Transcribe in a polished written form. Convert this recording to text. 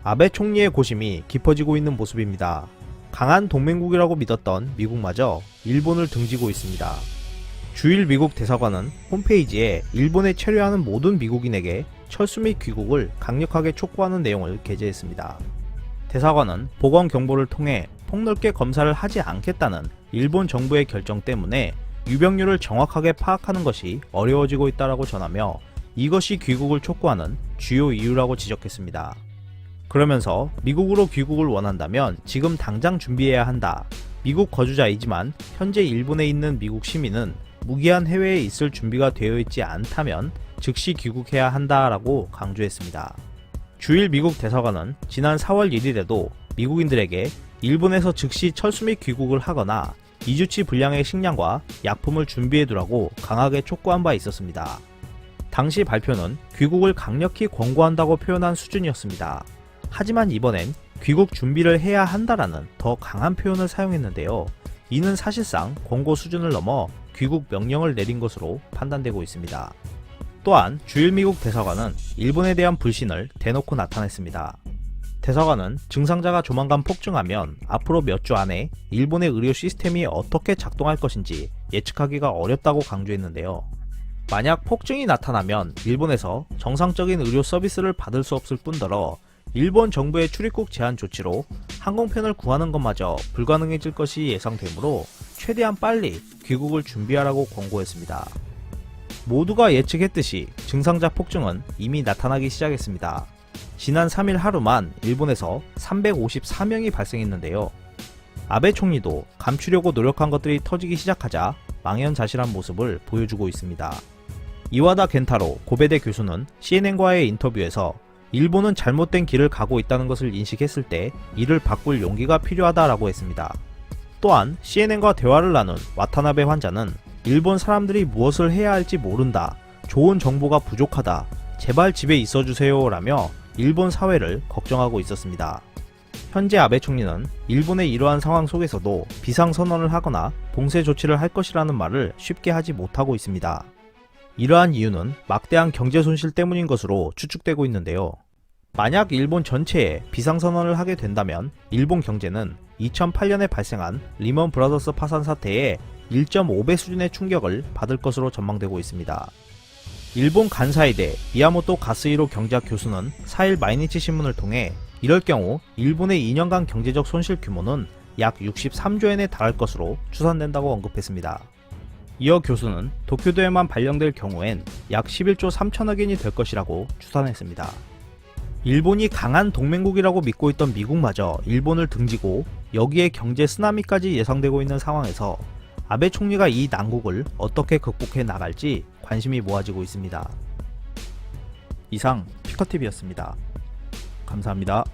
아베 총리의 고심이 깊어지고 있는 모습입니다. 강한 동맹국이라고 믿었던 미국마저 일본을 등지고 있습니다. 주일 미국 대사관은 홈페이지에 일본에 체류하는 모든 미국인에게 철수 및 귀국을 강력하게 촉구하는 내용을 게재했습니다. 대사관은 보건 경보를 통해 폭넓게 검사를 하지 않겠다는 일본 정부의 결정 때문에 유병률을 정확하게 파악하는 것이 어려워지고 있다고 전하며 이것이 귀국을 촉구하는 주요 이유라고 지적했습니다. 그러면서 미국으로 귀국을 원한다면 지금 당장 준비해야 한다. 미국 거주자이지만 현재 일본에 있는 미국 시민은 무기한 해외에 있을 준비가 되어 있지 않다면 즉시 귀국해야 한다라고 강조했습니다. 주일 미국 대사관은 지난 4월 1일에도 미국인들에게 일본에서 즉시 철수 및 귀국을 하거나 2주치 분량의 식량과 약품을 준비해두라고 강하게 촉구한 바 있었습니다. 당시 발표는 귀국을 강력히 권고한다고 표현한 수준이었습니다. 하지만 이번엔 귀국 준비를 해야 한다라는 더 강한 표현을 사용했는데요. 이는 사실상 권고 수준을 넘어 귀국 명령을 내린 것으로 판단되고 있습니다. 또한 주일 미국 대사관은 일본에 대한 불신을 대놓고 나타냈습니다. 대사관은 증상자가 조만간 폭증하면 앞으로 몇 주 안에 일본의 의료 시스템이 어떻게 작동할 것인지 예측하기가 어렵다고 강조했는데요. 만약 폭증이 나타나면 일본에서 정상적인 의료 서비스를 받을 수 없을 뿐더러 일본 정부의 출입국 제한 조치로 항공편을 구하는 것마저 불가능해질 것이 예상되므로 최대한 빨리 귀국을 준비하라고 권고했습니다. 모두가 예측했듯이 증상자 폭증은 이미 나타나기 시작했습니다. 지난 3일 하루만 일본에서 354명이 발생했는데요. 아베 총리도 감추려고 노력한 것들이 터지기 시작하자 망연자실한 모습을 보여주고 있습니다. 이와다 겐타로 고베대 교수는 CNN과의 인터뷰에서 일본은 잘못된 길을 가고 있다는 것을 인식했을 때 이를 바꿀 용기가 필요하다라고 했습니다. 또한 CNN과 대화를 나눈 와타나베 환자는 일본 사람들이 무엇을 해야 할지 모른다, 좋은 정보가 부족하다, 제발 집에 있어주세요 라며 일본 사회를 걱정하고 있었습니다. 현재 아베 총리는 일본의 이러한 상황 속에서도 비상선언을 하거나 봉쇄 조치를 할 것이라는 말을 쉽게 하지 못하고 있습니다. 이러한 이유는 막대한 경제 손실 때문인 것으로 추측되고 있는데요. 만약 일본 전체에 비상선언을 하게 된다면 일본 경제는 2008년에 발생한 리먼 브라더스 파산 사태의 1.5배 수준의 충격을 받을 것으로 전망되고 있습니다. 일본 간사이대 미야모토 가스히로 경제학 교수는 4일 마이니치 신문을 통해 이럴 경우 일본의 2년간 경제적 손실 규모는 약 63조엔에 달할 것으로 추산된다고 언급했습니다. 이어 교수는 도쿄도에만 발령될 경우엔 약 11조 3천억엔이 될 것이라고 추산했습니다. 일본이 강한 동맹국이라고 믿고 있던 미국마저 일본을 등지고 여기에 경제 쓰나미까지 예상되고 있는 상황에서 아베 총리가 이 난국을 어떻게 극복해 나갈지 관심이 모아지고 있습니다. 이상 피커TV였습니다. 감사합니다.